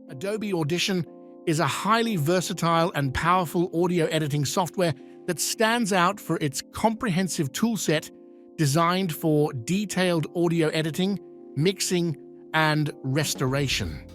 Adobe Audition is a highly versatile and powerful audio editing software that stands out for its comprehensive toolset designed for detailed audio editing, mixing, and restoration.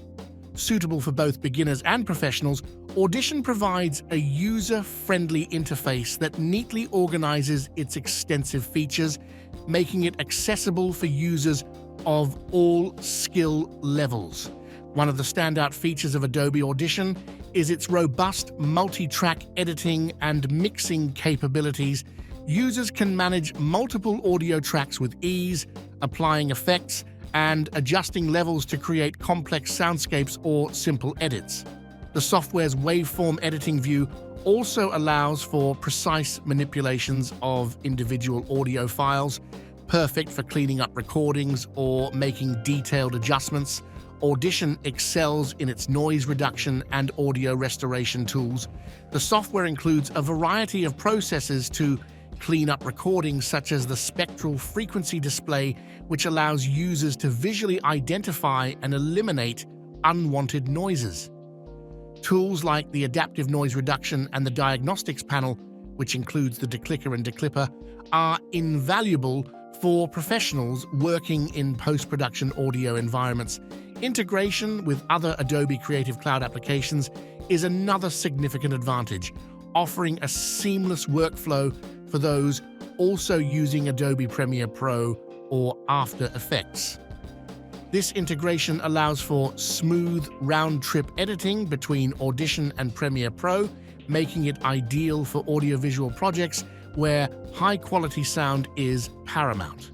Suitable for both beginners and professionals, Audition provides a user-friendly interface that neatly organizes its extensive features, making it accessible for users of all skill levels. One of the standout features of Adobe Audition is its robust multi-track editing and mixing capabilities. Users can manage multiple audio tracks with ease, applying effects and adjusting levels to create complex soundscapes or simple edits. The software's waveform editing view also allows for precise manipulations of individual audio files, perfect for cleaning up recordings or making detailed adjustments. Audition excels in its noise reduction and audio restoration tools. The software includes a variety of processes to clean up recordings, such as the spectral frequency display, which allows users to visually identify and eliminate unwanted noises. Tools like the adaptive noise reduction and the diagnostics panel, which includes the declicker and declipper, are invaluable for professionals working in post-production audio environments. Integration with other Adobe Creative Cloud applications is another significant advantage, offering a seamless workflow for those also using Adobe Premiere Pro or After Effects. This integration allows for smooth round-trip editing between Audition and Premiere Pro, making it ideal for audiovisual projects where high-quality sound is paramount.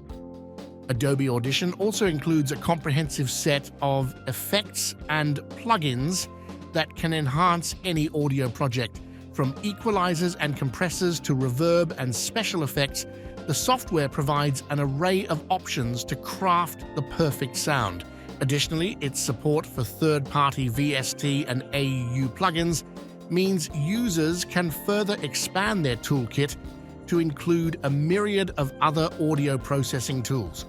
Adobe Audition also includes a comprehensive set of effects and plugins that can enhance any audio project. From equalizers and compressors to reverb and special effects, the software provides an array of options to craft the perfect sound. Additionally, its support for third-party VST and AEU plugins means users can further expand their toolkit to include a myriad of other audio processing tools.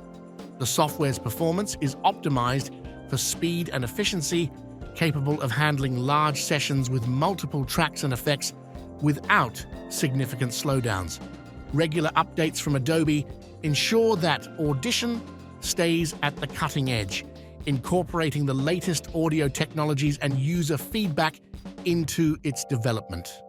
The software's performance is optimized for speed and efficiency, capable of handling large sessions with multiple tracks and effects without significant slowdowns. Regular updates from Adobe ensure that Audition stays at the cutting edge, incorporating the latest audio technologies and user feedback into its development.